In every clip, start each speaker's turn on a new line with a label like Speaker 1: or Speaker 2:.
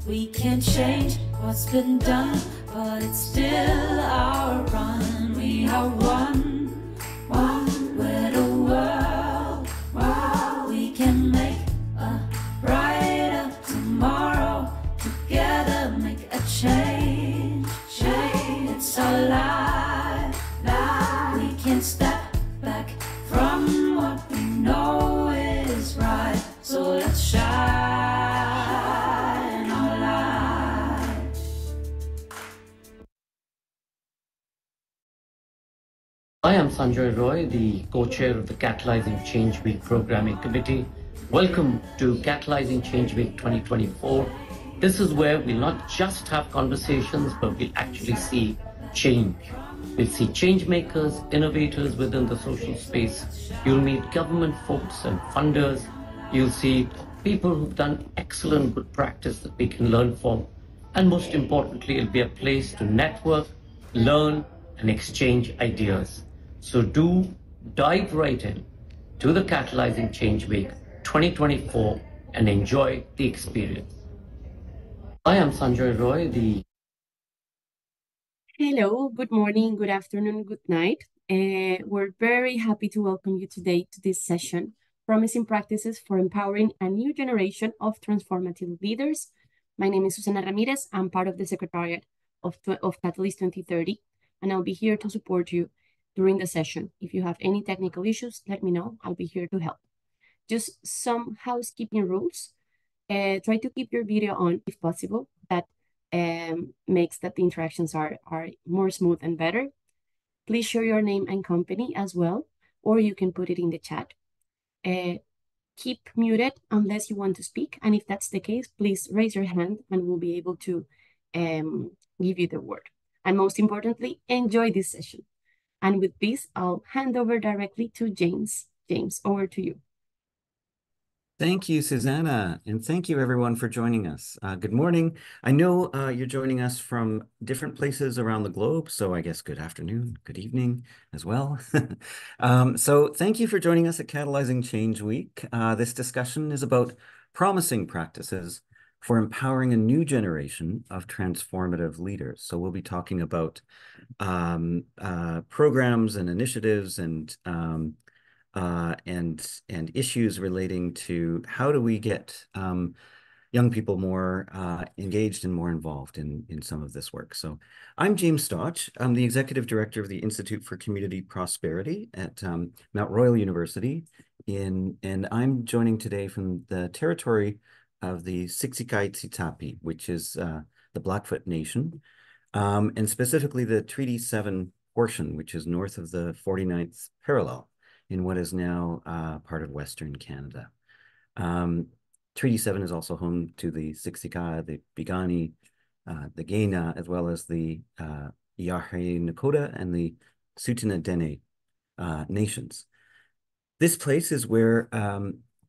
Speaker 1: We can't change what's been done, but it's still our run. We are one with the world. Wow, we can make a brighter tomorrow. Together make a change. It's our life. We can't step back from what we know is right. So let's shine.
Speaker 2: I am Sanjay Roy, the co-chair of the Catalyzing Change Week Programming Committee. Welcome to Catalyzing Change Week 2024. This is where we'll not just have conversations, but we'll actually see change. We'll see change makers, innovators within the social space. You'll meet government folks and funders. You'll see people who've done excellent good practice that we can learn from. And most importantly, it'll be a place to network, learn, and exchange ideas. So do dive right in to the Catalyzing Change Week 2024 and enjoy the experience. I am Sanjay Roy, the
Speaker 3: Hello, good morning, good afternoon, good night. We're very happy to welcome you today to this session, Promising Practices for Empowering a New Generation of Transformative Leaders. My name is Susana Ramirez. I'm part of the Secretariat of Catalyst 2030, and I'll be here to support you during the session. If you have any technical issues, let me know. I'll be here to help. Just some housekeeping rules. Try to keep your video on if possible. That makes that the interactions are more smooth and better. Please share your name and company as well, or you can put it in the chat. Keep muted unless you want to speak, and if that's the case, please raise your hand and we'll be able to give you the word. And most importantly, enjoy this session. And with this, I'll hand over directly to James. James, over to you.
Speaker 4: Thank you, Susanna, and thank you everyone for joining us. Good morning. I know you're joining us from different places around the globe, so I guess good afternoon, good evening as well. So thank you for joining us at Catalyzing Change Week. This discussion is about promising practices for empowering a new generation of transformative leaders. So we'll be talking about programs and initiatives and issues relating to how do we get young people more engaged and more involved in some of this work. So I'm James Stotch. I'm the Executive Director of the Institute for Community Prosperity at Mount Royal University, and I'm joining today from the territory of the Siksikai Tsitapi, which is the Blackfoot Nation, and specifically the Treaty 7 portion, which is north of the 49th parallel in what is now part of Western Canada. Treaty 7 is also home to the Siksika, the Piikani, the Kainai, as well as the Yahe Nakota and the Tsuut'ina nations. This place is where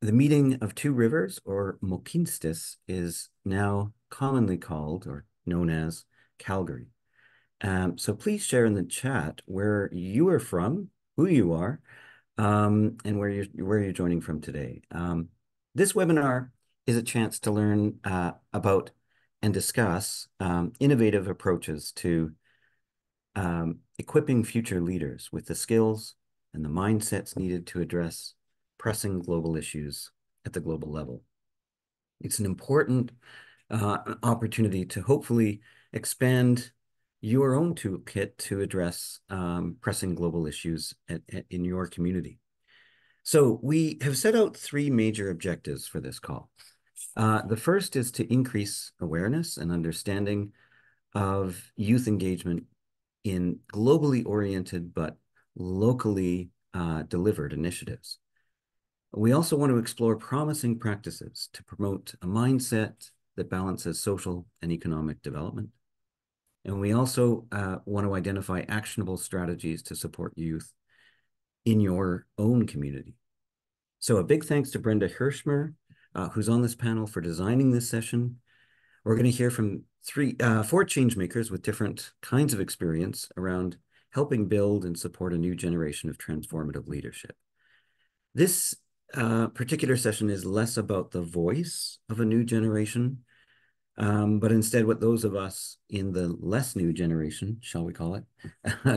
Speaker 4: the meeting of two rivers, or Mokinstis, is now commonly called or known as Calgary. So please share in the chat where you are from, who you are, and where you're joining from today. This webinar is a chance to learn about and discuss innovative approaches to equipping future leaders with the skills and the mindsets needed to address pressing global issues at the global level. It's an important opportunity to hopefully expand your own toolkit to address pressing global issues in your community. So we have set out three major objectives for this call. The first is to increase awareness and understanding of youth engagement in globally oriented but locally delivered initiatives. We also want to explore promising practices to promote a mindset that balances social and economic development. And we also want to identify actionable strategies to support youth in your own community. So a big thanks to Brenda Hirschmer, who's on this panel, for designing this session. We're going to hear from four change makers with different kinds of experience around helping build and support a new generation of transformative leadership. This particular session is less about the voice of a new generation But instead, what those of us in the less new generation, shall we call it,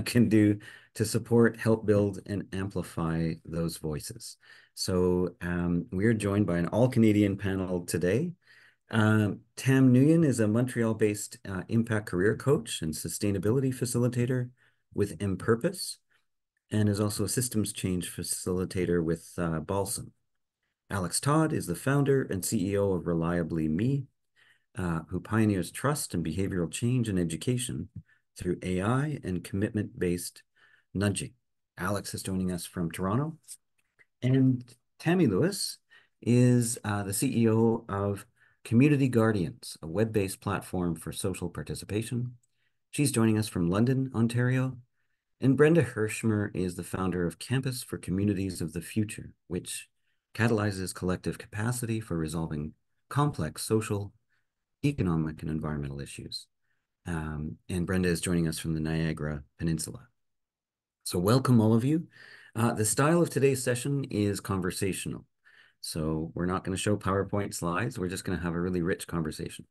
Speaker 4: can do to support, help build, and amplify those voices. So we're joined by an all-Canadian panel today. Tam Nguyen is a Montreal-based impact career coach and sustainability facilitator with Purpose, and is also a systems change facilitator with Balsam. Alex Todd is the founder and CEO of Reliably Me, who pioneers trust and behavioral change in education through AI and commitment-based nudging. Alex is joining us from Toronto. And Tammy Lewis is the CEO of Community Guardians, a web-based platform for social participation. She's joining us from London, Ontario. And Brenda Hirschmer is the founder of Campus for Communities of the Future, which catalyzes collective capacity for resolving complex social, economic, and environmental issues. And Brenda is joining us from the Niagara Peninsula. So welcome all of you. The style of today's session is conversational. So we're not going to show PowerPoint slides. We're just going to have a really rich conversation.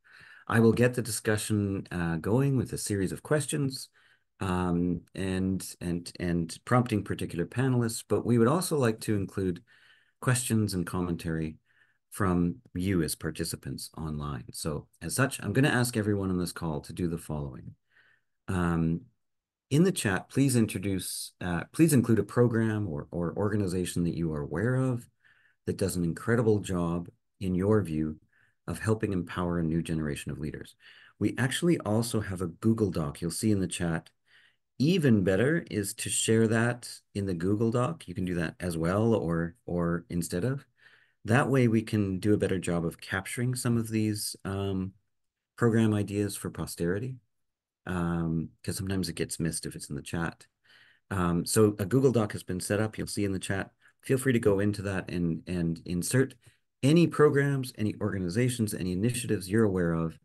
Speaker 4: I will get the discussion going with a series of questions and prompting particular panelists, but we would also like to include questions and commentary from you as participants online. So as such, I'm going to ask everyone on this call to do the following. In the chat, please include a program or organization that you are aware of that does an incredible job, in your view, of helping empower a new generation of leaders. We actually also have a Google Doc. You'll see in the chat. Even better is to share that in the Google Doc. You can do that as well or instead of. That way we can do a better job of capturing some of these program ideas for posterity, because sometimes it gets missed if it's in the chat. So a Google Doc has been set up. You'll see in the chat. Feel free to go into that and insert any programs, any organizations, any initiatives you're aware of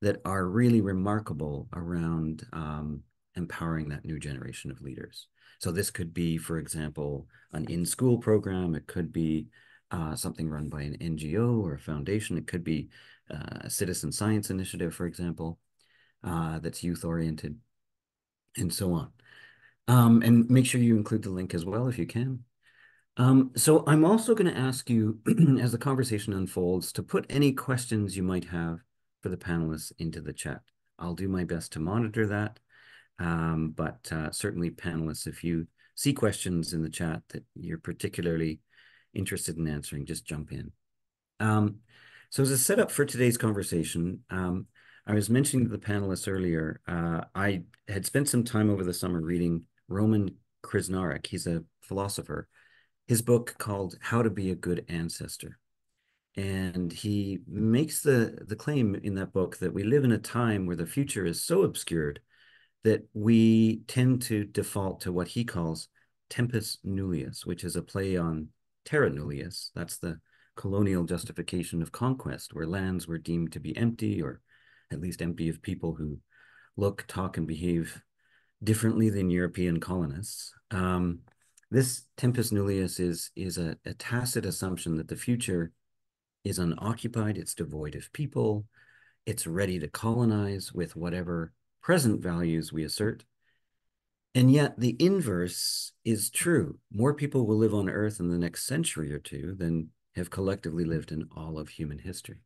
Speaker 4: that are really remarkable around empowering that new generation of leaders. So this could be, for example, an in-school program. It could be something run by an NGO or a foundation. It could be a citizen science initiative, for example, that's youth-oriented, and so on. And make sure you include the link as well if you can. So I'm also going to ask you, as the conversation unfolds, to put any questions you might have for the panelists into the chat. I'll do my best to monitor that, but certainly panelists, if you see questions in the chat that you're particularly interested in answering, just jump in. So as a setup for today's conversation, I was mentioning to the panelists earlier, I had spent some time over the summer reading Roman Krznaric. He's a philosopher. His book called How to Be a Good Ancestor. And he makes the claim in that book that we live in a time where the future is so obscured that we tend to default to what he calls tempus nullius, which is a play on terra nullius. That's the colonial justification of conquest, where lands were deemed to be empty, or at least empty of people who look, talk, and behave differently than European colonists. This tempus nullius is a tacit assumption that the future is unoccupied, it's devoid of people, it's ready to colonize with whatever present values we assert. And yet the inverse is true. More people will live on Earth in the next century or two than have collectively lived in all of human history.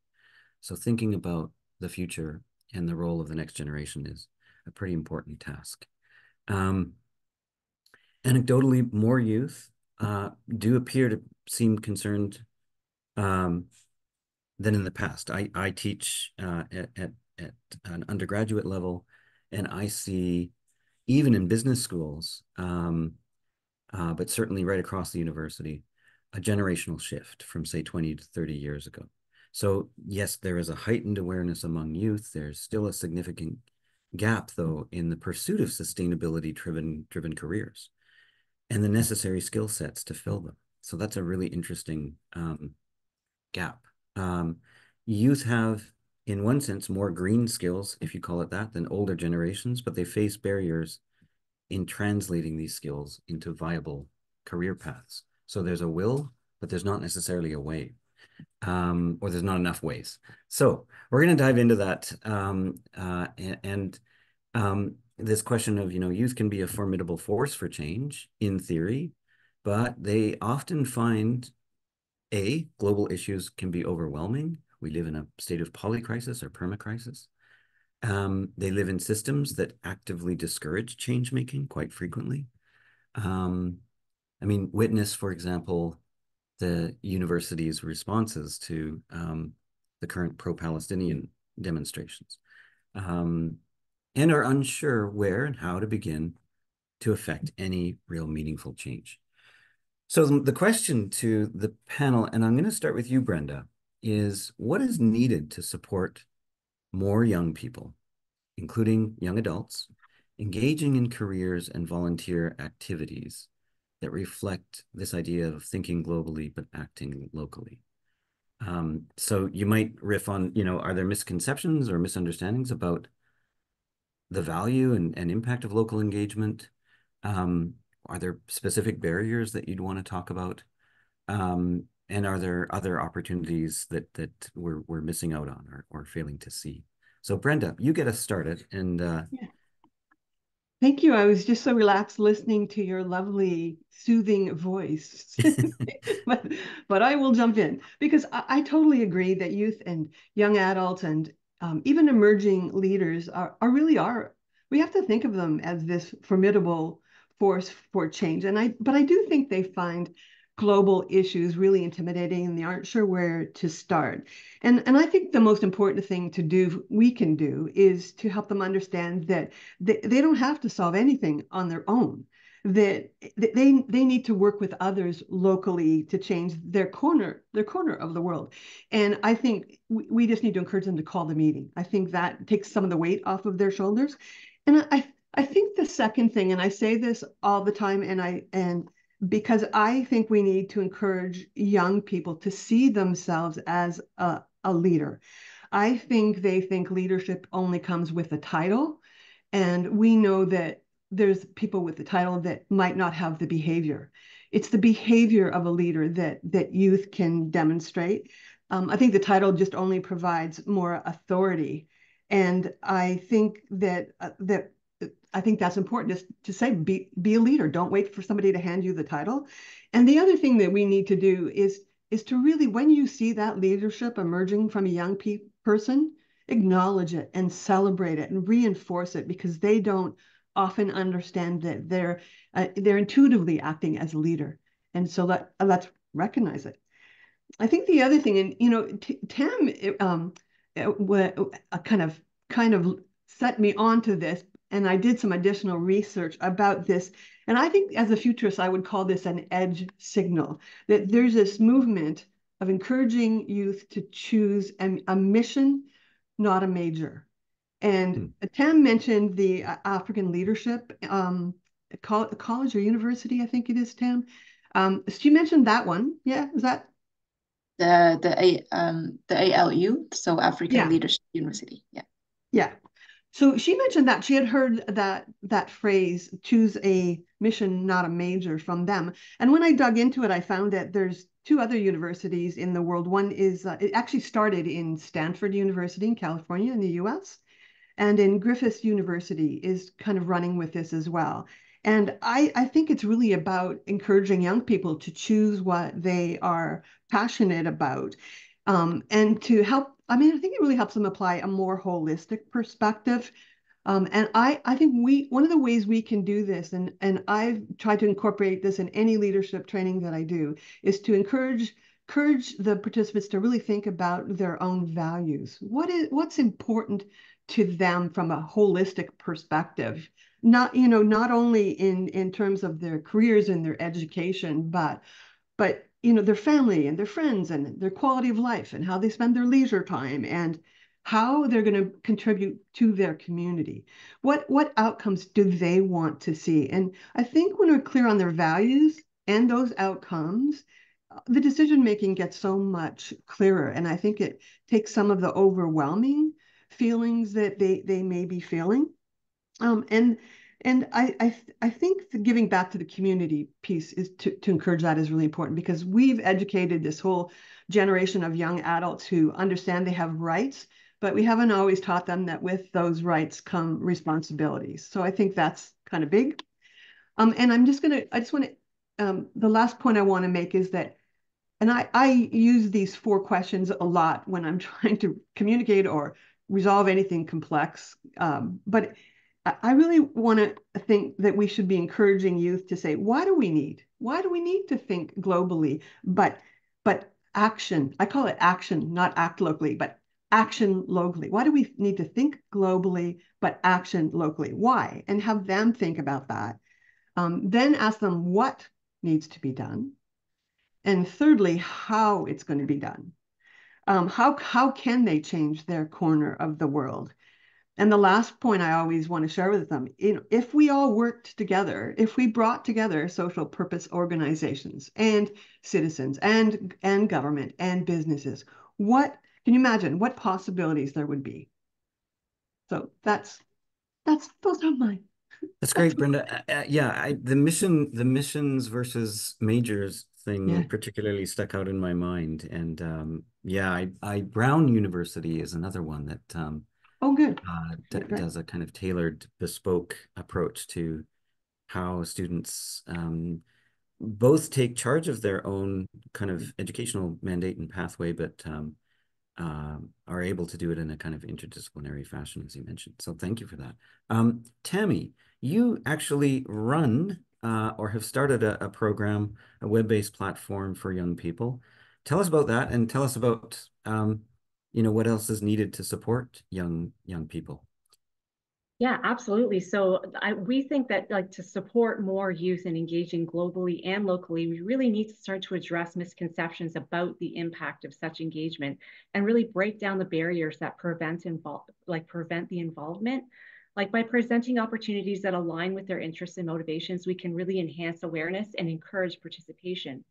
Speaker 4: So thinking about the future and the role of the next generation is a pretty important task. Anecdotally, more youth do appear to seem concerned than in the past. I teach at an undergraduate level, and I see, even in business schools, but certainly right across the university, a generational shift from, say, 20 to 30 years ago. So yes, there is a heightened awareness among youth. There's still a significant gap, though, in the pursuit of sustainability-driven careers and the necessary skill sets to fill them. So that's a really interesting gap. Youth have, in one sense, more green skills, if you call it that, than older generations, but they face barriers in translating these skills into viable career paths. So there's a will, but there's not necessarily a way. or there's not enough ways. So we're going to dive into that. This question of, youth can be a formidable force for change in theory, but they often find global issues can be overwhelming. We live in a state of polycrisis or permacrisis. They live in systems that actively discourage change making quite frequently. Witness, for example, the university's responses to the current pro-Palestinian demonstrations, and are unsure where and how to begin to affect any real meaningful change. So the question to the panel, and I'm going to start with you, Brenda, is what is needed to support more young people, including young adults, engaging in careers and volunteer activities that reflect this idea of thinking globally but acting locally? So you might riff on, are there misconceptions or misunderstandings about the value and impact of local engagement? Are there specific barriers that you'd want to talk about? And are there other opportunities that we're missing out on or failing to see? So Brenda, you get us started. And
Speaker 5: yeah. Thank you. I was just so relaxed listening to your lovely, soothing voice. but I will jump in because I totally agree that youth and young adults and even emerging leaders we have to think of them as this formidable force for change. But I do think they find global issues really intimidating and they aren't sure where to start. And I think the most important thing we can do is to help them understand that they don't have to solve anything on their own, that they need to work with others locally to change their corner of the world. And I think we just need to encourage them to call the meeting. I think that takes some of the weight off of their shoulders. And I think the second thing, and I say this all the time, and because I think we need to encourage young people to see themselves as a leader. I think they think leadership only comes with a title, and we know that there's people with the title that might not have the behavior. It's the behavior of a leader that youth can demonstrate. I think the title just only provides more authority, and I think I think that's important to say, be a leader. Don't wait for somebody to hand you the title. And the other thing that we need to do is to really, when you see that leadership emerging from a young person, acknowledge it and celebrate it and reinforce it, because they don't often understand that they're intuitively acting as a leader. And so let's recognize it. I think the other thing, and Tam kind of set me onto this, and I did some additional research about this. And I think as a futurist, I would call this an edge signal, that there's this movement of encouraging youth to choose a mission, not a major. And Tam mentioned the African leadership college or university, I think it is, Tam. She mentioned that one. Yeah, is that?
Speaker 6: The ALU, so African Leadership University. Yeah.
Speaker 5: Yeah. So she mentioned that she had heard that phrase, choose a mission, not a major, from them. And when I dug into it, I found that there's two other universities in the world. One is, it actually started in Stanford University in California in the US, and in Griffith University is kind of running with this as well. And I think it's really about encouraging young people to choose what they are passionate about, and to help. I think it really helps them apply a more holistic perspective. And I think one of the ways we can do this, and I've tried to incorporate this in any leadership training that I do, is to encourage the participants to really think about their own values. What's important to them from a holistic perspective, not only in terms of their careers and their education, but their family and their friends and their quality of life and how they spend their leisure time and how they're going to contribute to their community. What outcomes do they want to see? And I think when we're clear on their values and those outcomes, the decision making gets so much clearer. And I think it takes some of the overwhelming feelings that they may be feeling. And And I think the giving back to the community piece is to encourage that is really important, because we've educated this whole generation of young adults who understand they have rights, but we haven't always taught them that with those rights come responsibilities. So I think that's kind of big. And I just want to, the last point I want to make is that, and I use these 4 questions a lot when I'm trying to communicate or resolve anything complex. But I really want to think that we should be encouraging youth to say, why do we need to think globally, but action? I call it action, not act locally, but action locally. Why do we need to think globally, but action locally? Why? And have them think about that. Then ask them what needs to be done. And thirdly, how it's going to be done. How can they change their corner of the world? And the last point I always want to share with them, if we all worked together, if we brought together social purpose organizations and citizens and government and businesses, what can you imagine what possibilities there would be? So those are mine.
Speaker 4: That's great, Brenda. Yeah, the missions versus majors thing particularly stuck out in my mind, and yeah, Brown University is another one that
Speaker 5: Oh, good.
Speaker 4: does a kind of tailored, bespoke approach to how students both take charge of their own kind of educational mandate and pathway, but are able to do it in a kind of interdisciplinary fashion, as you mentioned. So thank you for that. Tammy, you actually run or have started a program, a web-based platform for young people. Tell us about that, and tell us about what else is needed to support young people.
Speaker 7: Yeah, absolutely. So we think that like to support more youth in engaging globally and locally, we really need to start to address misconceptions about the impact of such engagement and really break down the barriers that prevent the involvement. Like by presenting opportunities that align with their interests and motivations, we can really enhance awareness and encourage participation.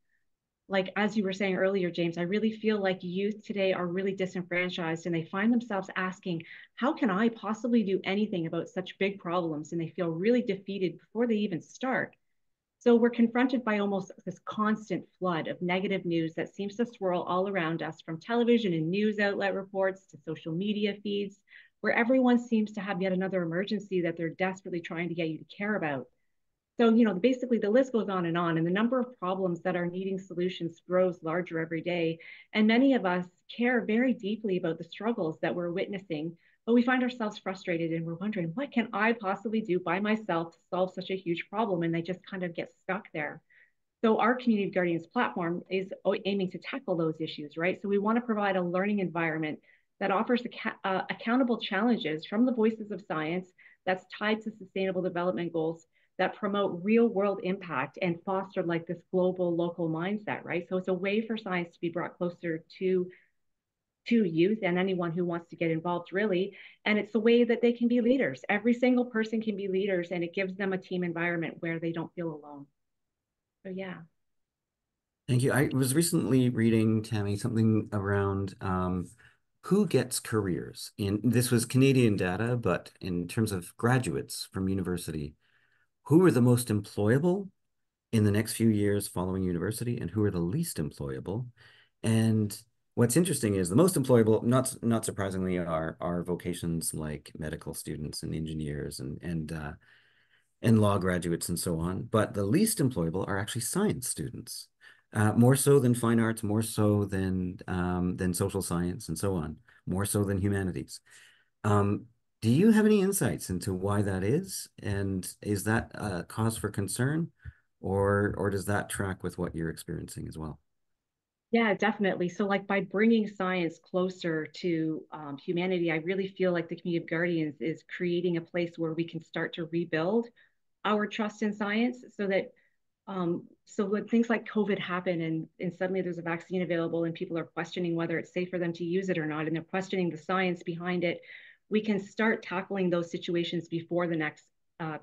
Speaker 7: Like as you were saying earlier, James, I really feel like youth today are really disenfranchised and they find themselves asking, how can I possibly do anything about such big problems? And they feel really defeated before they even start. So we're confronted by almost this constant flood of negative news that seems to swirl all around us, from television and news outlet reports to social media feeds, where everyone seems to have yet another emergency that they're desperately trying to get you to care about. So, basically the list goes on, and the number of problems that are needing solutions grows larger every day. And many of us care very deeply about the struggles that we're witnessing, but we find ourselves frustrated and we're wondering, what can I possibly do by myself to solve such a huge problem? And they just kind of get stuck there. So our Community of Guardians platform is aiming to tackle those issues, right? So we want to provide a learning environment that offers accountable challenges from the voices of science that's tied to sustainable development goals that promote real world impact and foster like this global local mindset, right? So it's a way for science to be brought closer to youth and anyone who wants to get involved, really. And it's a way that they can be leaders. Every single person can be leaders, and it gives them a team environment where they don't feel alone. So yeah.
Speaker 4: Thank you. I was recently reading, Tammy, something around who gets careers. This was Canadian data, but in terms of graduates from university, who are the most employable in the next few years following university, and who are the least employable? And what's interesting is the most employable, not surprisingly, are vocations like medical students and engineers and law graduates and so on. But the least employable are actually science students, more so than fine arts, more so than social science and so on, more so than humanities. Do you have any insights into why that is? And is that a cause for concern, or does that track with what you're experiencing as well?
Speaker 7: Yeah, definitely. So, like by bringing science closer to humanity, I really feel like the Community of Guardians is creating a place where we can start to rebuild our trust in science, so that so when things like COVID happen and suddenly there's a vaccine available and people are questioning whether it's safe for them to use it or not, and they're questioning the science behind it, we can start tackling those situations before the next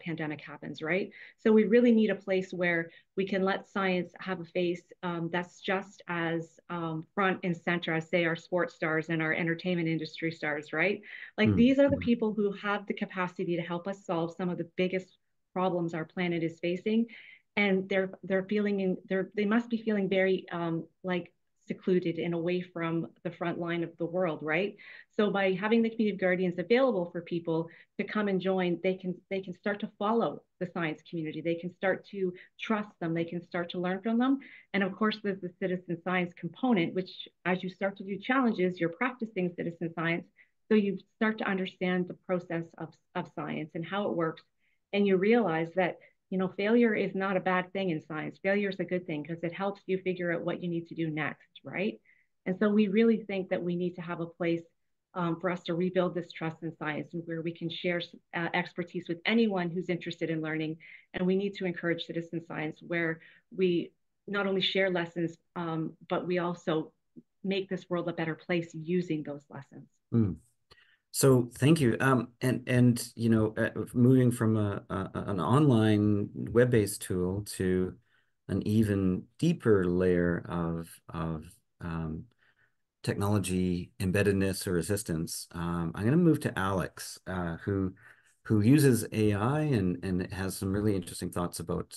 Speaker 7: pandemic happens, right? So we really need a place where we can let science have a face that's just as front and center as, say, our sports stars and our entertainment industry stars, right? Like these are the people who have the capacity to help us solve some of the biggest problems our planet is facing, and they must be feeling very like secluded and away from the front line of the world, right? So by having the community of guardians available for people to come and join, they can start to follow the science community. They can start to trust them. They can start to learn from them. And of course, there's the citizen science component, which as you start to do challenges, you're practicing citizen science. So you start to understand the process of science and how it works. And you realize that failure is not a bad thing in science. Failure is a good thing because it helps you figure out what you need to do next, right? And so we really think that we need to have a place for us to rebuild this trust in science and where we can share expertise with anyone who's interested in learning. And we need to encourage citizen science where we not only share lessons, but we also make this world a better place using those lessons.
Speaker 4: Mm. So thank you. And moving from an online web-based tool to an even deeper layer of technology embeddedness or assistance, I'm going to move to Alex, who uses AI and has some really interesting thoughts about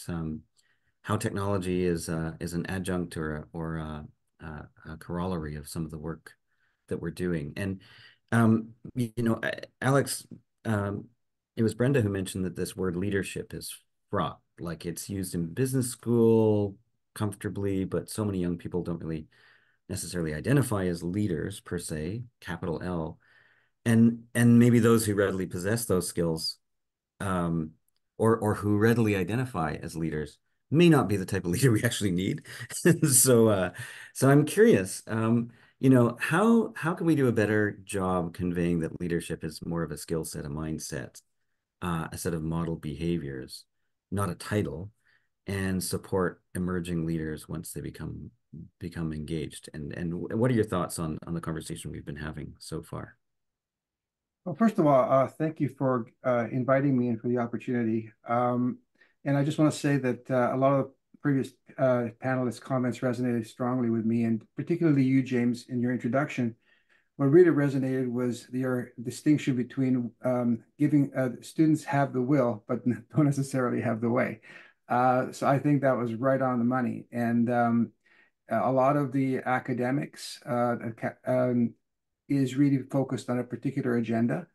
Speaker 4: how technology is an adjunct or a corollary of some of the work that we're doing. And Alex, it was Brenda who mentioned that this word leadership is fraught, like it's used in business school comfortably, but so many young people don't really necessarily identify as leaders per se, capital L, and maybe those who readily possess those skills, or who readily identify as leaders may not be the type of leader we actually need. So I'm curious, how can we do a better job conveying that leadership is more of a skill set, a mindset, a set of model behaviors, not a title, and support emerging leaders once they become engaged? And what are your thoughts on the conversation we've been having so far?
Speaker 8: Well, first of all, thank you for inviting me and for the opportunity. And I just want to say that a lot of previous panelists' comments resonated strongly with me, and particularly you, James, in your introduction. What really resonated was your distinction between giving students have the will, but don't necessarily have the way. So I think that was right on the money. And a lot of the academics is really focused on a particular agenda,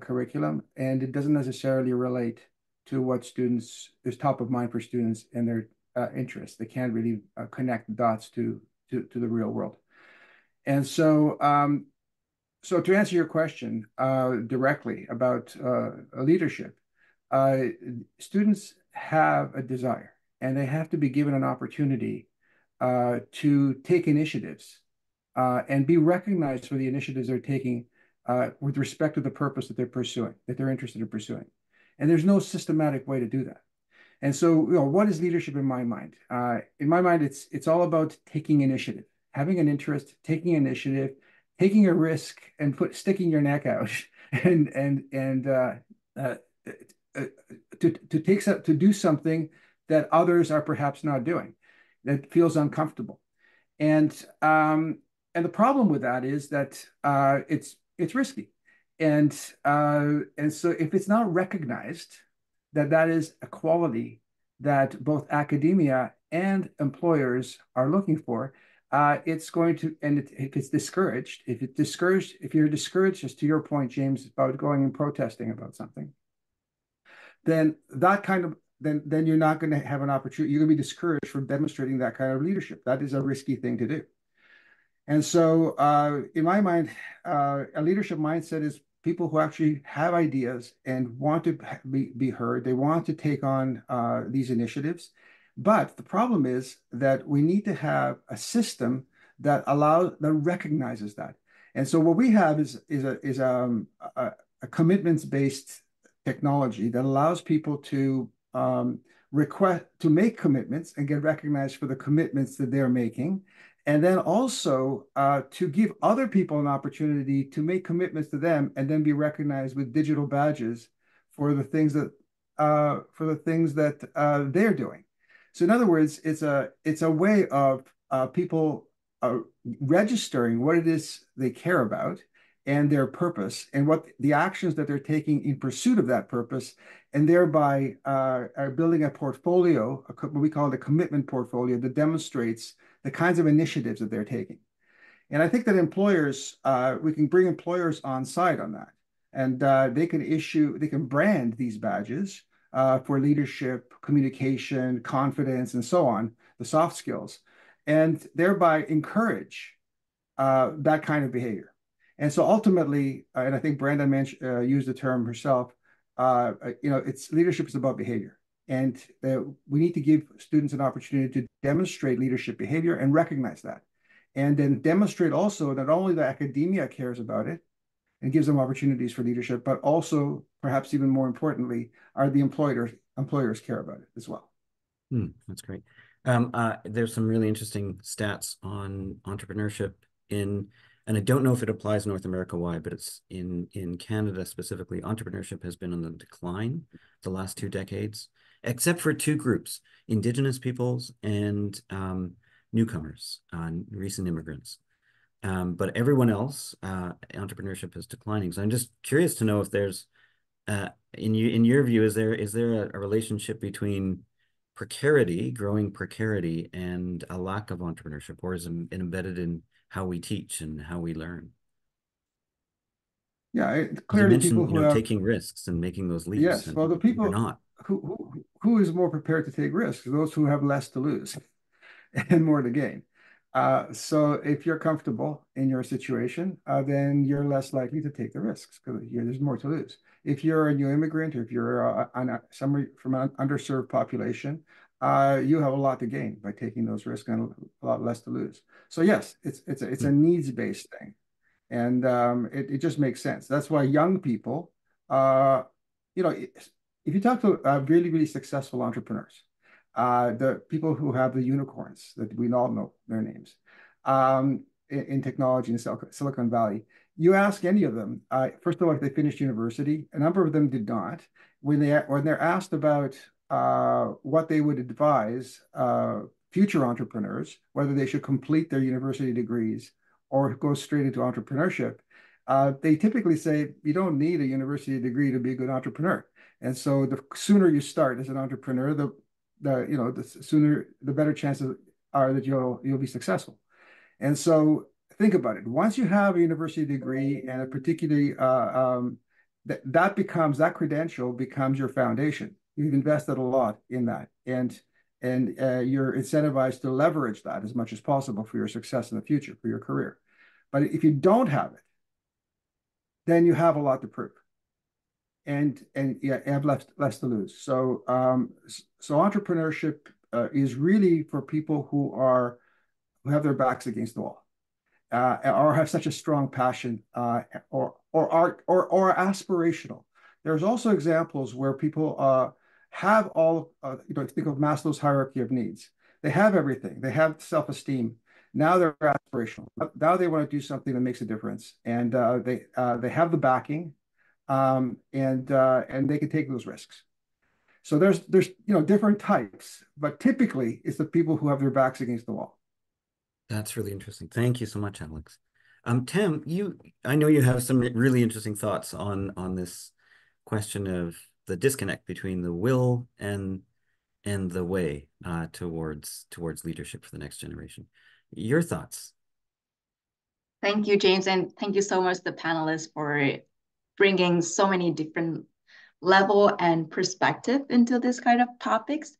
Speaker 8: curriculum, and it doesn't necessarily relate to what students is top of mind for students and their interests. They can't really connect the dots to the real world. And so, so to answer your question directly about leadership, students have a desire, and they have to be given an opportunity to take initiatives and be recognized for the initiatives they're taking with respect to the purpose that they're pursuing, that they're interested in pursuing. And there's no systematic way to do that. And so, what is leadership in my mind? In my mind, it's all about taking initiative, having an interest, taking initiative, taking a risk, and sticking your neck out, and to do something that others are perhaps not doing, that feels uncomfortable. And the problem with that is that it's risky, and so if it's not recognized that that is a quality that both academia and employers are looking for, it's going to, and if it's discouraged, if you're discouraged, as to your point, James, about going and protesting about something, then then you're not going to have an opportunity. You're going to be discouraged from demonstrating that kind of leadership. That is a risky thing to do. And so, in my mind, a leadership mindset is people who actually have ideas and want to be heard. They want to take on these initiatives. But the problem is that we need to have a system that recognizes that. And so what we have is a commitments-based technology that allows people to make commitments and get recognized for the commitments that they're making. And then also to give other people an opportunity to make commitments to them and then be recognized with digital badges for the things that they're doing. So in other words, it's a way of people registering what it is they care about and their purpose and what the actions that they're taking in pursuit of that purpose, and thereby are building a portfolio, what we call it a commitment portfolio, that demonstrates the kinds of initiatives that they're taking. And I think that employers, we can bring employers on side on that. And they can brand these badges for leadership, communication, confidence, and so on, the soft skills, and thereby encourage that kind of behavior. And so ultimately, and I think Brenda used the term herself, it's leadership is about behavior. And we need to give students an opportunity to demonstrate leadership behavior and recognize that. And then demonstrate also not only that academia cares about it and gives them opportunities for leadership, but also, perhaps even more importantly, are the employers care about it as well.
Speaker 4: That's great. There's some really interesting stats on entrepreneurship and I don't know if it applies North America wide, but it's in Canada specifically, entrepreneurship has been on the decline the last 2 decades, except for 2 groups, Indigenous peoples and newcomers, recent immigrants. But everyone else, entrepreneurship is declining. So I'm just curious to know if there's, in your view, is there a relationship between growing precarity, and a lack of entrepreneurship, or is it embedded in how we teach and how we learn?
Speaker 8: Yeah, clearly people who have
Speaker 4: taking risks and making those leaps.
Speaker 8: Yes, well, the people
Speaker 4: not.
Speaker 8: Who is more prepared to take risks? Those who have less to lose and more to gain. So if you're comfortable in your situation, then you're less likely to take the risks because there's more to lose. If you're a new immigrant, or if you're somebody from an underserved population, you have a lot to gain by taking those risks and a lot less to lose. So yes, it's a needs-based thing, and it just makes sense. That's why young people, if you talk to really, really successful entrepreneurs, the people who have the unicorns that we all know their names in technology in Silicon Valley, you ask any of them, first of all, if they finished university, a number of them did not. When they're asked about what they would advise future entrepreneurs, whether they should complete their university degrees or go straight into entrepreneurship, they typically say you don't need a university degree to be a good entrepreneur. And so the sooner you start as an entrepreneur, the sooner, the better chances are that you'll be successful. And so think about it. Once you have a university degree and a particularly that credential becomes your foundation. You've invested a lot in that, and you're incentivized to leverage that as much as possible for your success in the future, for your career. But if you don't have it, then you have a lot to prove, and you have less to lose. So entrepreneurship is really for people who have their backs against the wall, or have such a strong passion, or are aspirational. There's also examples where people have all, think of Maslow's hierarchy of needs. They have everything. They have self-esteem. Now they're aspirational. Now they want to do something that makes a difference, and they have the backing, and they can take those risks. So there's different types, but typically it's the people who have their backs against the wall.
Speaker 4: That's really interesting. Thank you so much, Alex. Tam, I know you have some really interesting thoughts on this question of the disconnect between the will and the way towards leadership for the next generation. Your thoughts?
Speaker 6: Thank you, James, and thank you so much, the panelists, for bringing so many different level and perspective into this kind of topics.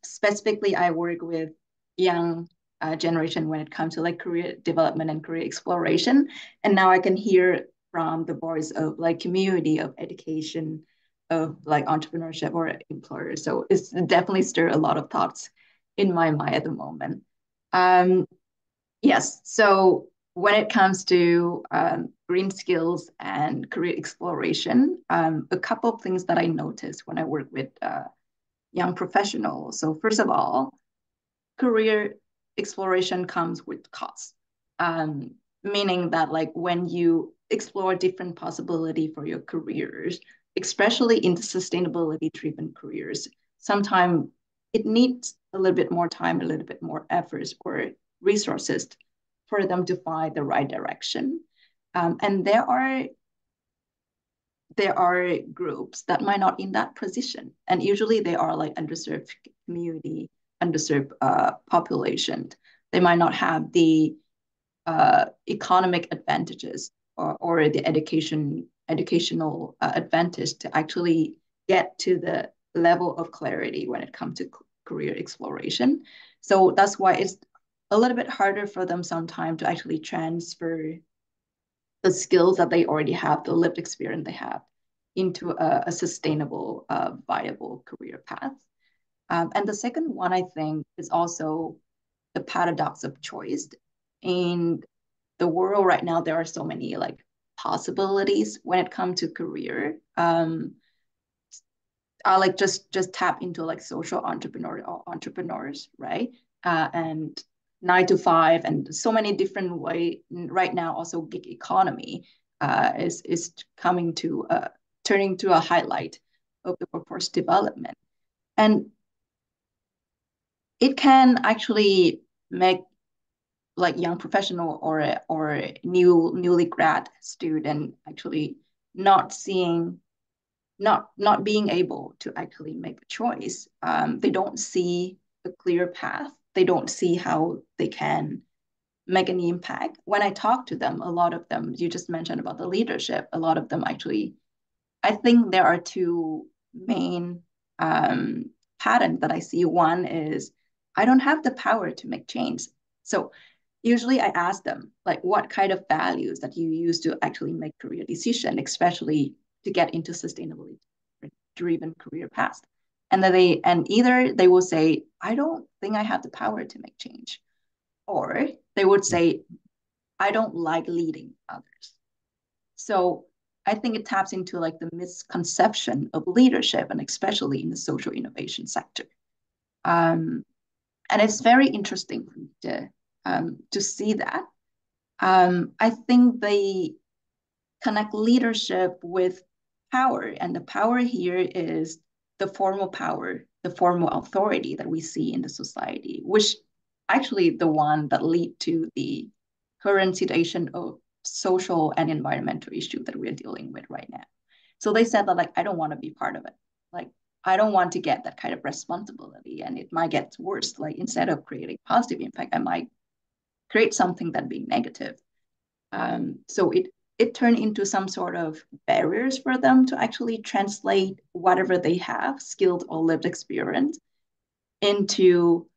Speaker 6: Specifically, I work with young generation when it comes to like career development and career exploration, and now I can hear from the voice of like community of education, of like entrepreneurship or employers. So it's definitely stirred a lot of thoughts in my mind at the moment. Yes, so when it comes to green skills and career exploration, a couple of things that I noticed when I work with young professionals. So first of all, career exploration comes with cost, meaning that like when you explore different possibility for your careers, especially in the sustainability-driven careers, sometimes it needs a little bit more time, a little bit more efforts or resources for them to find the right direction. And there are groups that might not in that position, and usually they are like underserved community, underserved population. They might not have the economic advantages or the educational advantage to actually get to the level of clarity when it comes to career exploration. So that's why it's a little bit harder for them sometimes to actually transfer the skills that they already have, the lived experience they have, into a sustainable, viable career path. And the second one, I think, is also the paradox of choice. In the world right now, there are so many like possibilities when it comes to career. I like just tap into like social entrepreneurs, right? And 9 to 5, and so many different way right now. Also, gig economy is coming to turning to a highlight of the workforce development, and it can actually make like young professional or newly grad student actually not seeing not being able to actually make a choice. They don't see a clear path. They don't see how they can make an impact. When I talk to them, a lot of them, you just mentioned about the leadership, a lot of them actually, I think there are two main patterns that I see. One is, I don't have the power to make change. So usually I ask them, like, what kind of values that you use to actually make career decision, especially to get into sustainability driven career paths. And either they will say, I don't think I have the power to make change, or they would say, I don't like leading others. So I think it taps into like the misconception of leadership, and especially in the social innovation sector. And it's very interesting to see that. I think they connect leadership with power, and the power here is the formal power, the formal authority that we see in the society, which actually the one that lead to the current situation of social and environmental issue that we're dealing with right now. So they said that, like, I don't want to be part of it. Like, I don't want to get that kind of responsibility, and it might get worse. Like, instead of creating positive impact, I might create something that be negative. So it turned into some sort of barriers for them to actually translate whatever they have, skilled or lived experience, into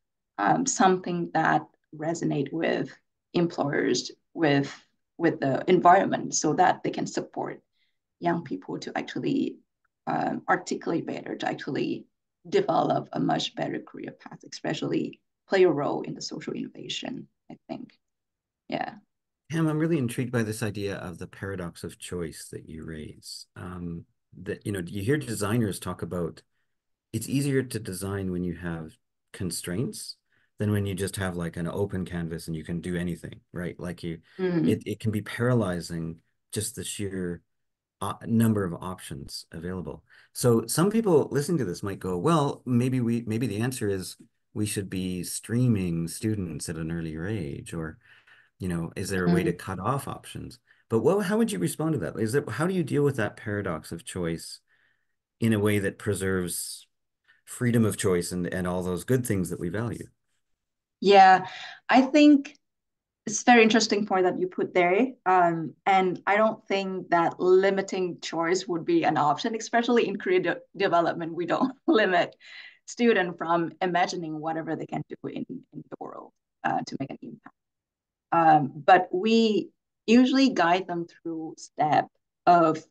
Speaker 6: something that resonate with employers, with the environment, so that they can support young people to actually articulate better, to actually develop a much better career path, especially play a role in the social innovation, I think. Yeah.
Speaker 4: Pam, I'm really intrigued by this idea of the paradox of choice that you raise. That, you hear designers talk about it's easier to design when you have constraints than when you just have like an open canvas and you can do anything, right? Like it can be paralyzing, just the sheer number of options available. So some people listening to this might go, well, maybe the answer is we should be streaming students at an earlier age, or is there a way to cut off options? But how would you respond to that? How do you deal with that paradox of choice in a way that preserves freedom of choice and all those good things that we value?
Speaker 6: Yeah, I think it's a very interesting point that you put there. And I don't think that limiting choice would be an option, especially in career development. We don't limit students from imagining whatever they can do in the world to make an impact. But we usually guide them through step of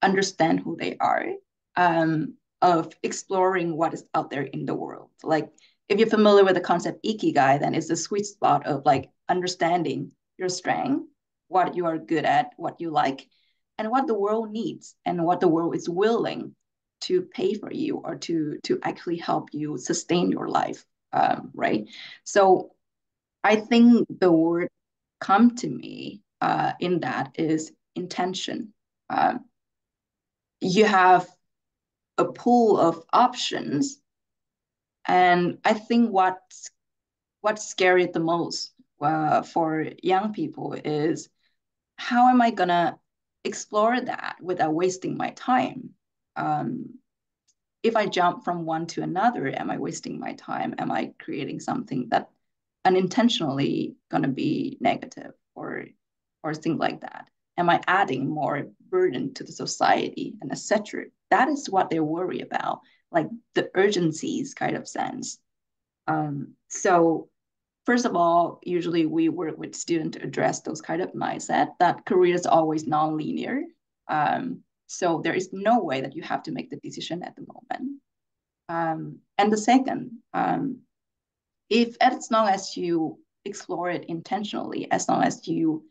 Speaker 6: understand who they are, of exploring what is out there in the world. Like, if you're familiar with the concept ikigai, then it's the sweet spot of like understanding your strength, what you are good at, what you like, and what the world needs, and what the world is willing to pay for you, or to actually help you sustain your life, right? So I think the word come to me in that is intention. You have a pool of options, and I think what's scary the most for young people is how am I gonna explore that without wasting my time? If I jump from one to another, am I wasting my time? Am I creating something that unintentionally gonna be negative or things like that? Am I adding more burden to the society and etc.? That is what they worry about, like the urgencies kind of sense. So first of all, usually we work with students to address those kind of mindset that career is always non-linear. So there is no way that you have to make the decision at the moment. And the second, if as long as you explore it intentionally, as long as you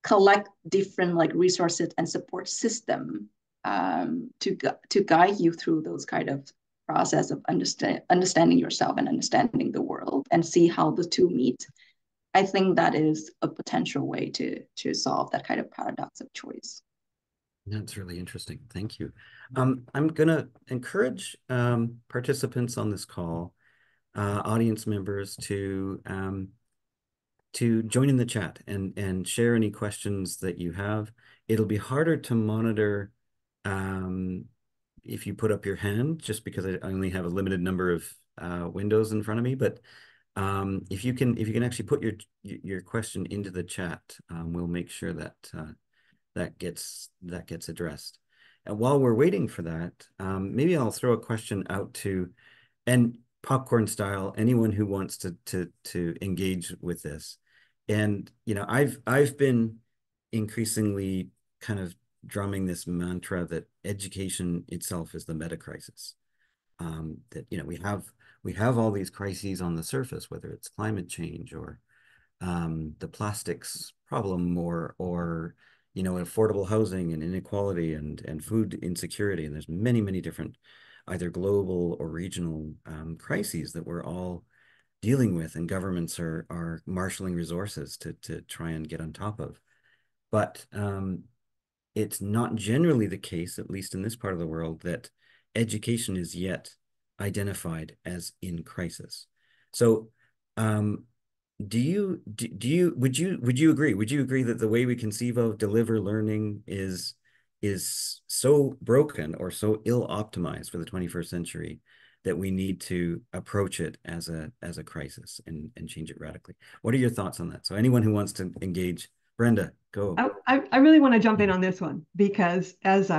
Speaker 6: collect different like resources and support system to guide you through those kind of process of understanding yourself and understanding the world and see how the two meet, I think that is a potential way to solve that kind of paradox of choice.
Speaker 4: That's really interesting. Thank you. I'm going to encourage participants on this call, audience members, to join in the chat and share any questions that you have. It'll be harder to monitor if you put up your hand, just because I only have a limited number of windows in front of me. But if you can actually put your question into the chat, we'll make sure that that gets addressed. And while we're waiting for that, maybe I'll throw a question out to, and popcorn style, anyone who wants to engage with this. And I've been increasingly kind of drumming this mantra that education itself is the meta crisis. That we have all these crises on the surface, whether it's climate change or the plastics problem, or affordable housing and inequality and food insecurity. And there's many different either global or regional crises that we're all dealing with, and governments are marshaling resources to try and get on top of. But it's not generally the case, at least in this part of the world, that education is yet identified as in crisis. So would you agree? Would you agree that the way we conceive of deliver learning is so broken or so ill optimized for the 21st century that we need to approach it as a crisis and change it radically? What are your thoughts on that? So anyone who wants to engage, Brenda, go.
Speaker 5: I really want to jump in on this one, because as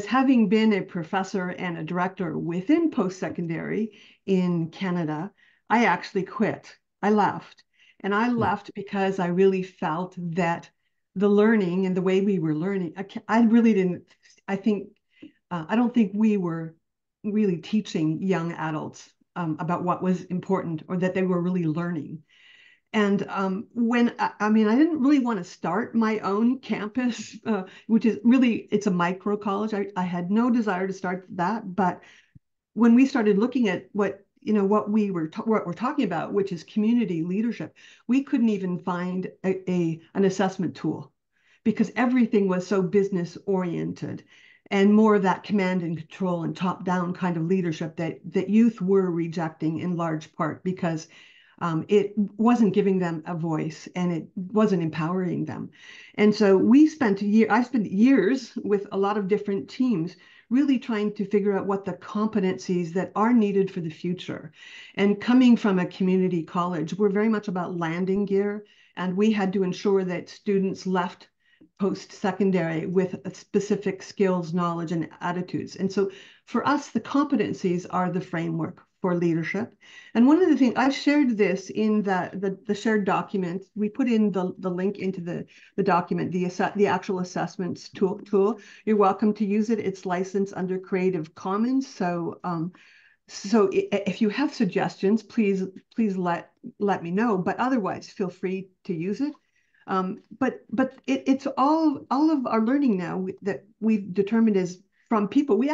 Speaker 5: having been a professor and a director within post-secondary in Canada, I actually quit. I left. And I left because I really felt that the learning and the way we were learning, I really didn't, I don't think we were really teaching young adults about what was important, or that they were really learning. And I didn't really want to start my own campus, which is really, it's a micro college. I had no desire to start that. But when we started looking at what we're talking about, which is community leadership, we couldn't even find an assessment tool, because everything was so business oriented and more of that command and control and top down kind of leadership that youth were rejecting in large part, because it wasn't giving them a voice and it wasn't empowering them. And so I spent years with a lot of different teams really trying to figure out what the competencies that are needed for the future. And coming from a community college, we're very much about landing gear, and we had to ensure that students left post-secondary with specific skills, knowledge, and attitudes. And so for us, the competencies are the framework for leadership. And one of the things, I've shared this in the shared document. We put in the link into the document, the actual assessments tool. You're welcome to use it. It's licensed under Creative Commons. So if you have suggestions, please let me know. But otherwise, feel free to use it. But it's all of our learning now that we've determined is from people. We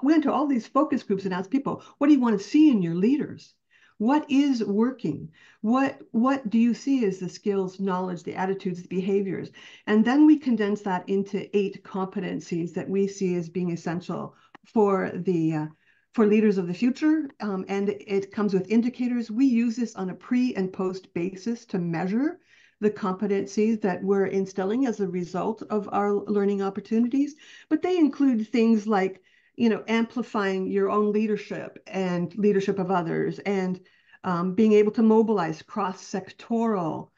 Speaker 5: went to all these focus groups and asked people, what do you want to see in your leaders? What is working? What do you see as the skills, knowledge, the attitudes, the behaviors? And then we condense that into 8 competencies that we see as being essential for leaders of the future. And it comes with indicators. We use this on a pre and post basis to measure the competencies that we're instilling as a result of our learning opportunities, but they include things like, amplifying your own leadership and leadership of others, and being able to mobilize cross-sectoral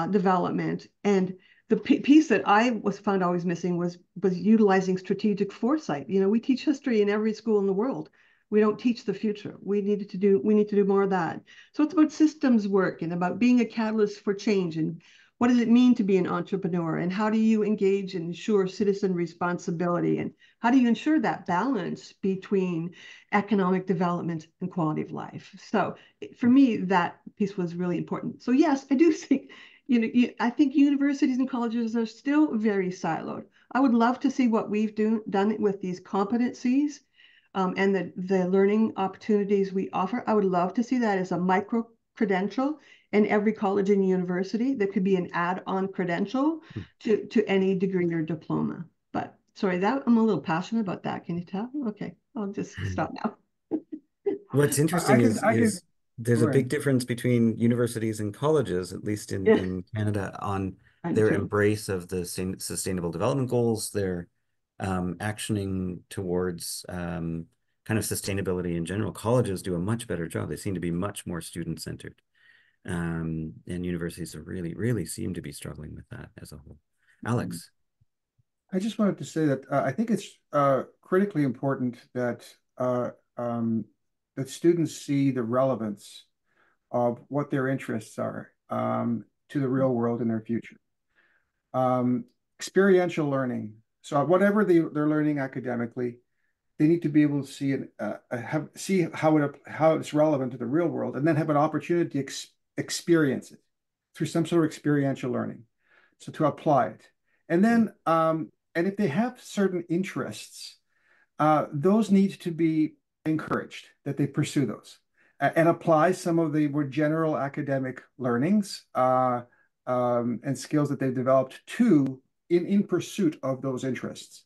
Speaker 5: development. And the piece that I found always missing was utilizing strategic foresight. We teach history in every school in the world. We don't teach the future. We need to do more of that. So it's about systems work and about being a catalyst for change, and what does it mean to be an entrepreneur, and how do you engage and ensure citizen responsibility, and how do you ensure that balance between economic development and quality of life. So for me, that piece was really important. So yes, I do think, I think universities and colleges are still very siloed. I would love to see what we've done with these competencies, and the learning opportunities we offer. I would love to see that as a micro credential in every college and university that could be an add-on credential to any degree or diploma. But sorry, that I'm a little passionate about that. Can you tell? Okay, I'll just stop now.
Speaker 4: What's interesting is there's
Speaker 8: Go
Speaker 4: a big
Speaker 8: ahead.
Speaker 4: difference between universities and colleges, at least
Speaker 5: Yeah,
Speaker 4: in Canada, on
Speaker 5: I do
Speaker 4: their
Speaker 5: too.
Speaker 4: embrace of the sustainable development goals, their actioning towards kind of sustainability in general. Colleges do a much better job. They seem to be much more student-centered. And universities are really seem to be struggling with that as a whole. Alex.
Speaker 8: I just wanted to say that I think it's critically important that that students see the relevance of what their interests are to the real world in their future. Experiential learning. So whatever they're learning academically, they need to be able to see how it's relevant to the real world, and then have an opportunity to experience it through some sort of experiential learning. So to apply it, and then and if they have certain interests, those need to be encouraged that they pursue those and apply some of the more general academic learnings and skills that they've developed in pursuit of those interests.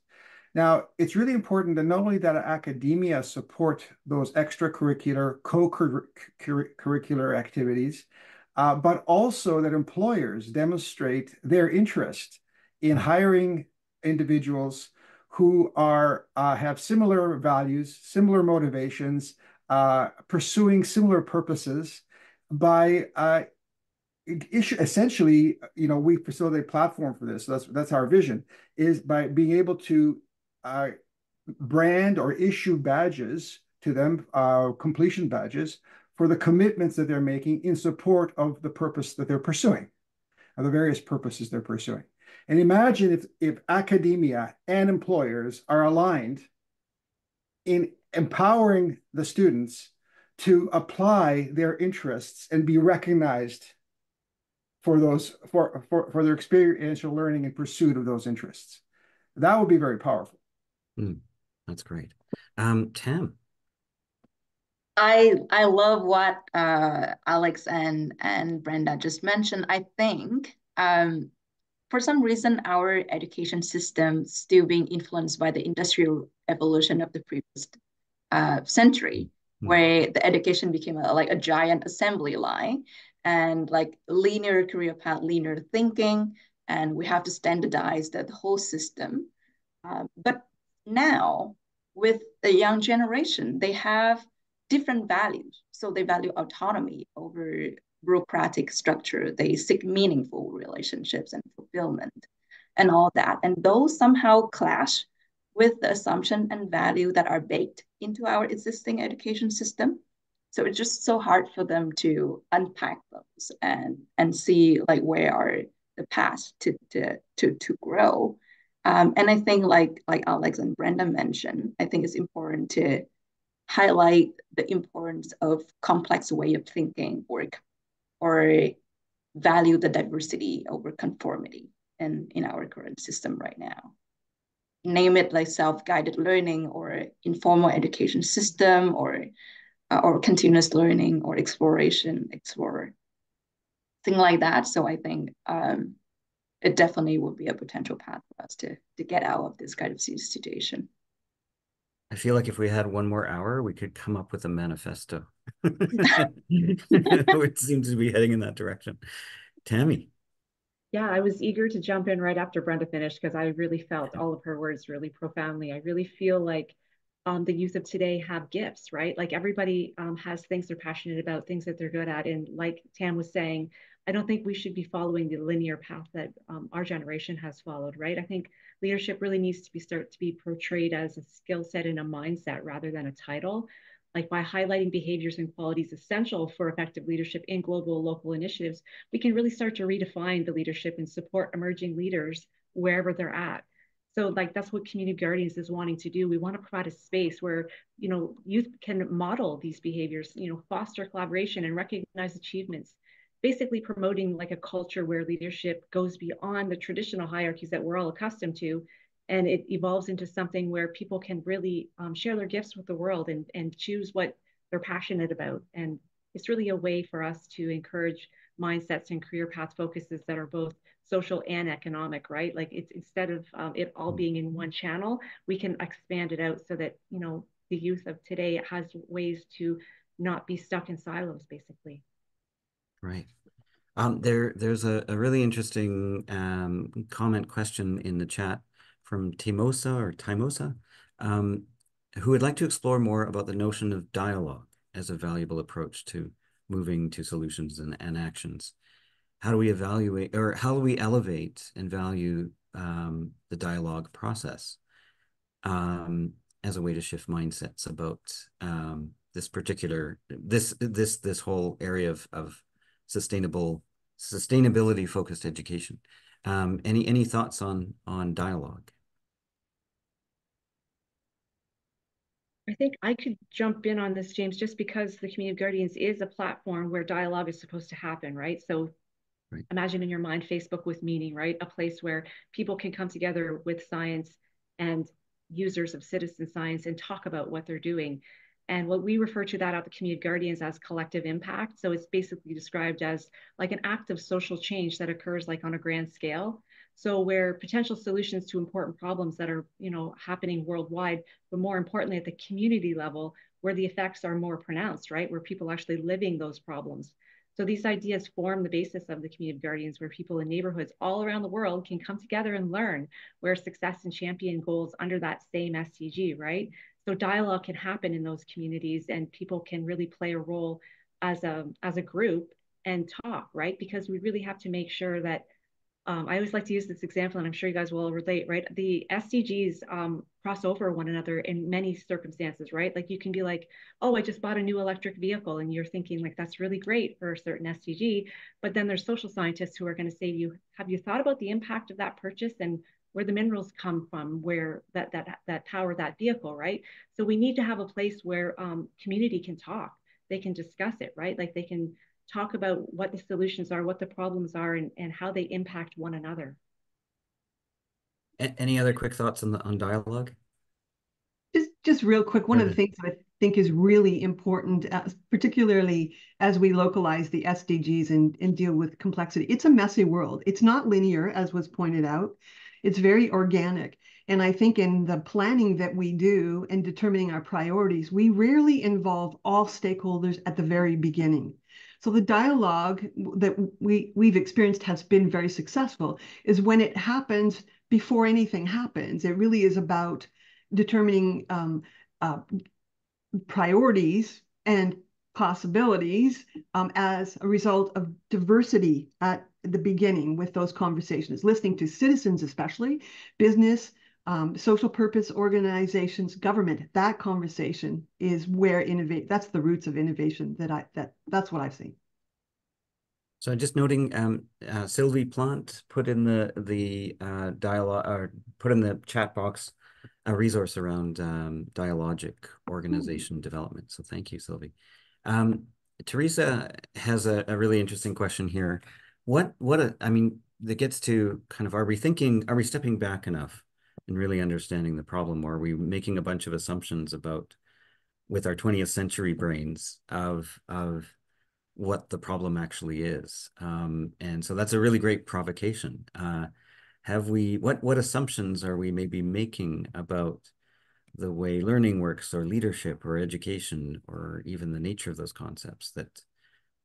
Speaker 8: Now, it's really important that not only that academia support those extracurricular, co-curricular activities, but also that employers demonstrate their interest in hiring individuals who have similar values, similar motivations, pursuing similar purposes by essentially, we facilitate a platform for this. So that's our vision, is by being able to brand or issue badges to them, completion badges, for the commitments that they're making in support of the purpose that they're pursuing, of the various purposes they're pursuing. And imagine if academia and employers are aligned in empowering the students to apply their interests and be recognized for their experiential learning in pursuit of those interests. That would be very powerful.
Speaker 4: That's great. Tam.
Speaker 6: I love what Alex and Brenda just mentioned. I think for some reason our education system still being influenced by the industrial evolution of the previous century, where the education became like a giant assembly line, and like linear career path, linear thinking, and we have to standardize the whole system. But now, with the young generation, they have different values. So they value autonomy over bureaucratic structure. They seek meaningful relationships and fulfillment and all that. And those somehow clash with the assumption and value that are baked into our existing education system. So it's just so hard for them to unpack those and see like where are the paths to grow. And I think like Alex and Brenda mentioned, I think it's important to highlight the importance of complex way of thinking or value the diversity over conformity in our current system right now. Name it like self-guided learning or informal education system or continuous learning or explore thing like that. So I think it definitely would be a potential path for us to get out of this kind of situation.
Speaker 4: I feel like if we had one more hour, we could come up with a manifesto. It seems to be heading in that direction. Tammy.
Speaker 7: Yeah, I was eager to jump in right after Brenda finished because I really felt all of her words really profoundly. I really feel like the youth of today have gifts, right? Like everybody has things they're passionate about, things that they're good at. And like Tam was saying, I don't think we should be following the linear path that our generation has followed, right? I think leadership really needs to be start to be portrayed as a skill set and a mindset rather than a title. Like by highlighting behaviors and qualities essential for effective leadership in global local initiatives, we can really start to redefine the leadership and support emerging leaders wherever they're at. So like that's what Community Guardians is wanting to do. We want to provide a space where, youth can model these behaviors, foster collaboration and recognize achievements, basically promoting like a culture where leadership goes beyond the traditional hierarchies that we're all accustomed to, and it evolves into something where people can really share their gifts with the world and choose what they're passionate about. And it's really a way for us to encourage mindsets and career path focuses that are both social and economic, right? Like it's instead of it all being in one channel, we can expand it out so that the youth of today has ways to not be stuck in silos, basically.
Speaker 4: Right. There's a really interesting comment question in the chat from Timosa, um, who would like to explore more about the notion of dialogue as a valuable approach to moving to solutions and actions. How do we evaluate, or how do we elevate and value the dialogue process as a way to shift mindsets about this whole area of sustainability focused education? Any thoughts on dialogue?
Speaker 7: I think I could jump in on this, James, just because the Community of Guardians is a platform where dialogue is supposed to happen, right? So
Speaker 4: Right.
Speaker 7: imagine in your mind Facebook with meaning, right? A place where people can come together with science and users of citizen science and talk about what they're doing. And what we refer to that at the Community Guardians as collective impact. So it's basically described as like an act of social change that occurs like on a grand scale. So where potential solutions to important problems that are, happening worldwide, but more importantly at the community level, where the effects are more pronounced, right? Where people are actually living those problems. So these ideas form the basis of the Community of Guardians, where people in neighborhoods all around the world can come together and learn where success and champion goals under that same SDG, right? So dialogue can happen in those communities and people can really play a role as a group and talk, right? Because we really have to make sure that I always like to use this example, and I'm sure you guys will relate, right? The SDGs cross over one another in many circumstances, right? Like you can be like, oh, I just bought a new electric vehicle, and you're thinking like that's really great for a certain SDG, but then there's social scientists who are going to say to you, have you thought about the impact of that purchase and where the minerals come from, where that power that vehicle, right? So we need to have a place where community can talk, they can discuss it, right? Like they can talk about what the solutions are, what the problems are, and how they impact one another.
Speaker 4: Any other quick thoughts on dialogue?
Speaker 5: Just real quick, one of the things that I think is really important, particularly as we localize the SDGs and deal with complexity. It's a messy world. It's not linear, as was pointed out. It's very organic. And I think in the planning that we do and determining our priorities, we rarely involve all stakeholders at the very beginning. So the dialogue that we've experienced has been very successful is when it happens before anything happens. It really is about determining priorities and possibilities as a result of diversity at the beginning with those conversations, listening to citizens, especially business, social purpose organizations, government. That conversation is where that's the roots of innovation that's what I've seen.
Speaker 4: So just noting, Sylvie Plant put in the dialogue, or put in the chat box a resource around dialogic organization development. So thank you, Sylvie. Teresa has a really interesting question here. I mean, that gets to kind of, are we stepping back enough and really understanding the problem, or are we making a bunch of assumptions about, with our 20th century brains, of what the problem actually is? And so that's a really great provocation. What assumptions are we maybe making about the way learning works, or leadership, or education, or even the nature of those concepts that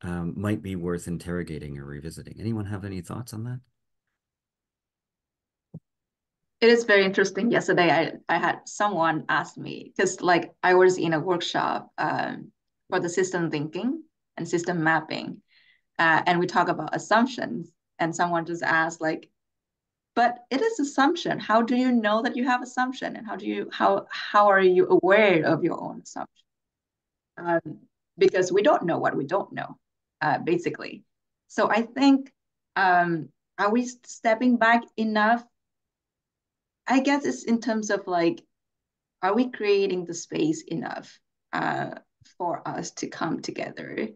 Speaker 4: might be worth interrogating or revisiting? Anyone have any thoughts on that?
Speaker 6: It is very interesting. Yesterday, I had someone ask me because, like, I was in a workshop for the system thinking and system mapping, and we talk about assumptions. And someone just asked, like, but it is assumption. How do you know that you have assumption, and how are you aware of your own assumption? Um, because we don't know what we don't know, basically. So I think, are we stepping back enough? I guess it's in terms of like, are we creating the space enough uh, for us to come together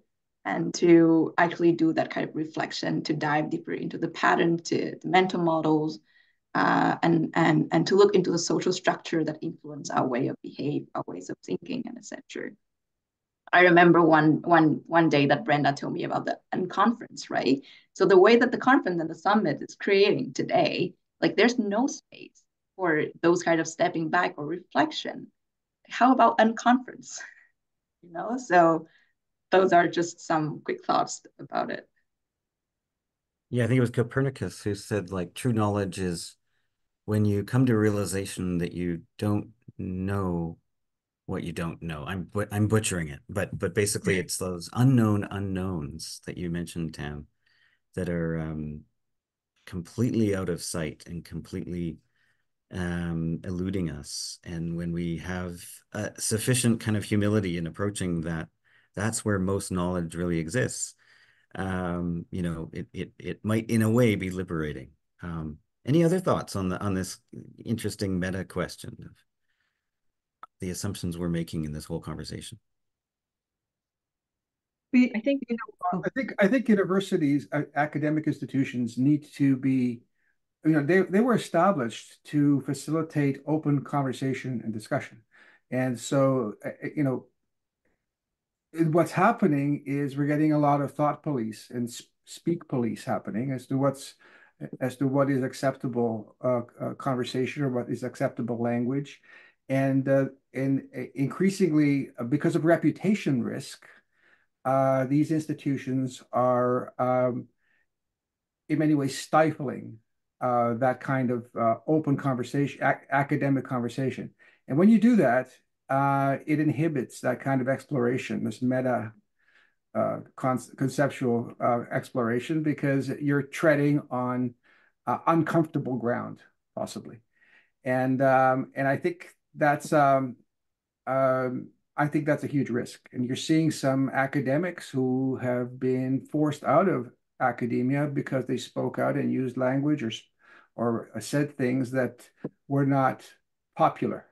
Speaker 6: and to actually do that kind of reflection, to dive deeper into the pattern, to the mental models, and to look into the social structure that influence our way of behave, our ways of thinking, and etc. I remember one day that Brenda told me about the unconference, right? So the way that the conference and the summit is creating today, like there's no space for those kind of stepping back or reflection. How about unconference? So those are just some quick thoughts about it.
Speaker 4: Yeah, I think it was Copernicus who said like true knowledge is when you come to a realization that you don't know what you don't know. I'm butchering it, but basically it's those unknown unknowns that you mentioned, Tam, that are completely out of sight and completely eluding us. And when we have sufficient kind of humility in approaching that, that's where most knowledge really exists. It might in a way be liberating. Any other thoughts on this interesting meta question of the assumptions we're making in this whole conversation?
Speaker 7: I think,
Speaker 8: I think universities, academic institutions need to be, they were established to facilitate open conversation and discussion. And so, what's happening is we're getting a lot of thought police and speak police happening as to what is acceptable conversation or what is acceptable language, and increasingly because of reputation risk, these institutions are in many ways stifling that kind of open conversation, academic conversation. And when you do that, it inhibits that kind of exploration, this meta conceptual exploration, because you're treading on uncomfortable ground, possibly. And I think that's a huge risk. And you're seeing some academics who have been forced out of academia because they spoke out and used language or said things that were not popular.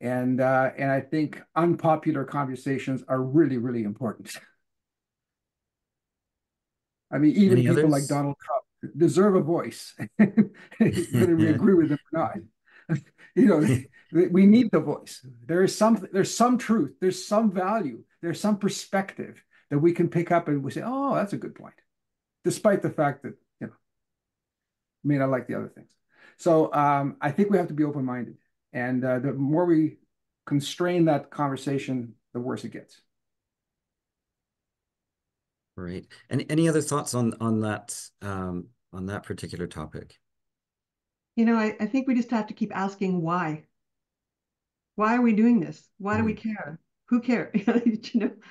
Speaker 8: And I think unpopular conversations are really, really important. I mean, even
Speaker 4: Any
Speaker 8: people like
Speaker 4: others?
Speaker 8: Donald Trump deserve a voice, whether we agree with them or not. We need the voice. There's some truth, there's some value, there's some perspective that we can pick up and we say, oh, that's a good point, despite the fact that, may not like the other things. So I think we have to be open-minded. And the more we constrain that conversation, the worse it gets.
Speaker 4: Right. Any other thoughts on that particular topic?
Speaker 5: I think we just have to keep asking why. Why are we doing this? Why do we care? Who cares? I think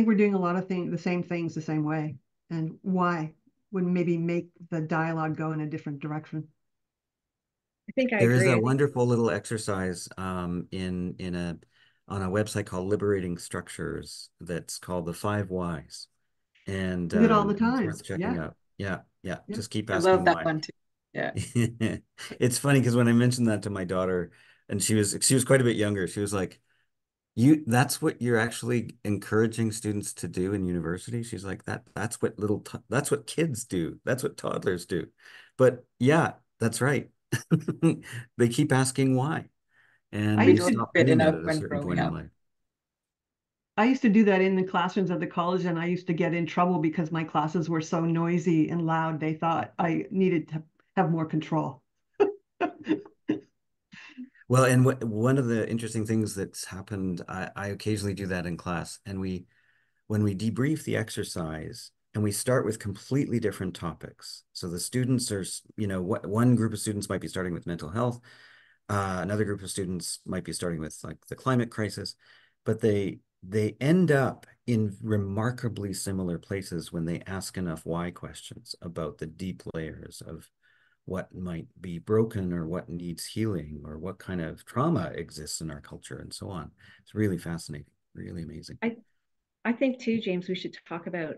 Speaker 5: we're doing a lot of the same things the same way. And why would maybe make the dialogue go in a different direction?
Speaker 7: I think I
Speaker 4: There is
Speaker 7: agree.
Speaker 4: a wonderful little exercise on a website called Liberating Structures that's called the 5 Whys. And
Speaker 5: Do it all the
Speaker 4: it's
Speaker 5: time.
Speaker 4: worth checking out. Yeah. Just keep
Speaker 6: I love
Speaker 4: asking
Speaker 6: that
Speaker 4: why.
Speaker 6: one too. Yeah.
Speaker 4: It's funny because when I mentioned that to my daughter, and she was quite a bit younger, she was like, that's what you're actually encouraging students to do in university? She's like, that's what kids do. That's what toddlers do. But yeah, that's right. They keep asking why, and
Speaker 5: I
Speaker 4: we
Speaker 5: used
Speaker 6: Don't
Speaker 5: to
Speaker 4: stop
Speaker 6: fit
Speaker 4: getting that
Speaker 6: enough
Speaker 4: at a
Speaker 6: when
Speaker 4: certain
Speaker 6: growing
Speaker 4: point in
Speaker 6: up.
Speaker 4: life.
Speaker 5: I used to do that in the classrooms at the college, and I used to get in trouble because my classes were so noisy and loud. They thought I needed to have more control.
Speaker 4: Well, and one of the interesting things that's happened, I occasionally do that in class, and when we debrief the exercise and we start with completely different topics. So the students are, one group of students might be starting with mental health. Another group of students might be starting with like the climate crisis, but they end up in remarkably similar places when they ask enough why questions about the deep layers of what might be broken or what needs healing or what kind of trauma exists in our culture and so on. It's really fascinating, really amazing.
Speaker 7: I think too, James, we should talk about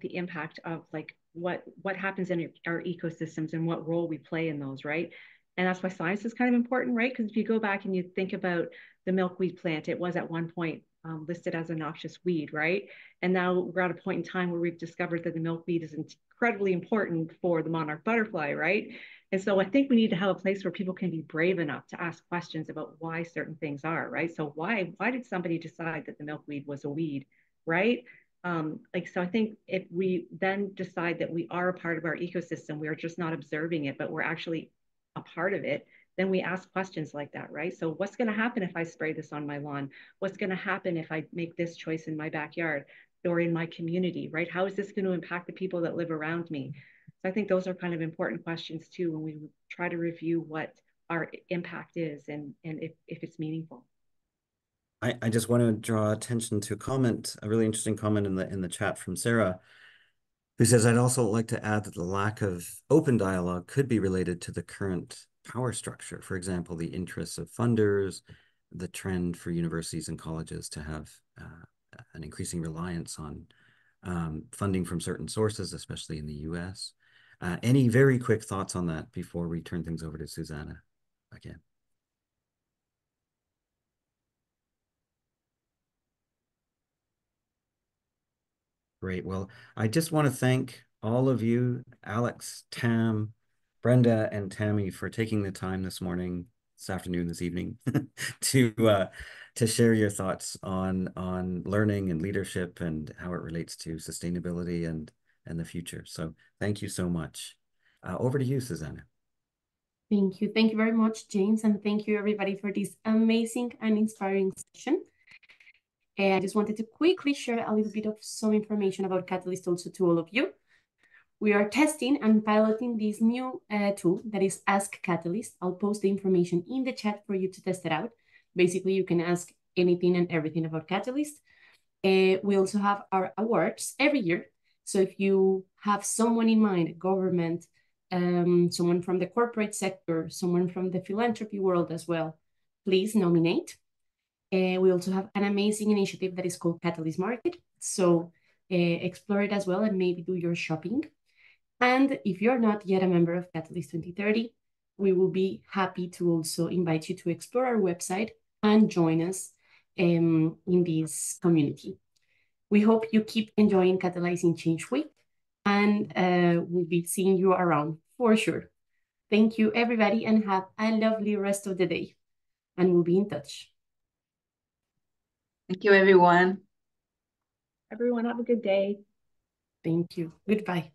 Speaker 7: the impact of like what happens in our ecosystems and what role we play in those, right? And that's why science is kind of important, right? Because if you go back and you think about the milkweed plant, it was at one point listed as a noxious weed, right? And now we're at a point in time where we've discovered that the milkweed is incredibly important for the monarch butterfly, right? And so I think we need to have a place where people can be brave enough to ask questions about why certain things are, right? So why did somebody decide that the milkweed was a weed, right? So I think if we then decide that we are a part of our ecosystem, we are just not observing it, but we're actually a part of it, then we ask questions like that, right? So what's going to happen if I spray this on my lawn? What's going to happen if I make this choice in my backyard or in my community, right? How is this going to impact the people that live around me? So I think those are kind of important questions too when we try to review what our impact is and if it's meaningful.
Speaker 4: I just want to draw attention to a comment, a really interesting comment in the chat from Sarah, who says, I'd also like to add that the lack of open dialogue could be related to the current power structure. For example, the interests of funders, the trend for universities and colleges to have an increasing reliance on funding from certain sources, especially in the US. Any very quick thoughts on that before we turn things over to Susanna again? Great. Well, I just want to thank all of you, Alex, Tam, Brenda, and Tammy, for taking the time this morning, this afternoon, this evening, to share your thoughts on learning and leadership and how it relates to sustainability and the future. So thank you so much. Over to you, Susanna.
Speaker 3: Thank you. Thank you very much, James, and thank you everybody for this amazing and inspiring session. And I just wanted to quickly share a little bit of some information about Catalyst also to all of you. We are testing and piloting this new tool that is Ask Catalyst. I'll post the information in the chat for you to test it out. Basically, you can ask anything and everything about Catalyst. We also have our awards every year. So if you have someone in mind, government, someone from the corporate sector, someone from the philanthropy world as well, please nominate. We also have an amazing initiative that is called Catalyst Market. So explore it as well and maybe do your shopping. And if you're not yet a member of Catalyst 2030, we will be happy to also invite you to explore our website and join us in this community. We hope you keep enjoying Catalyzing Change Week, and we'll be seeing you around for sure. Thank you, everybody, and have a lovely rest of the day. And we'll be in touch.
Speaker 6: Thank you, everyone.
Speaker 7: Everyone, have a good day.
Speaker 3: Thank you. Goodbye.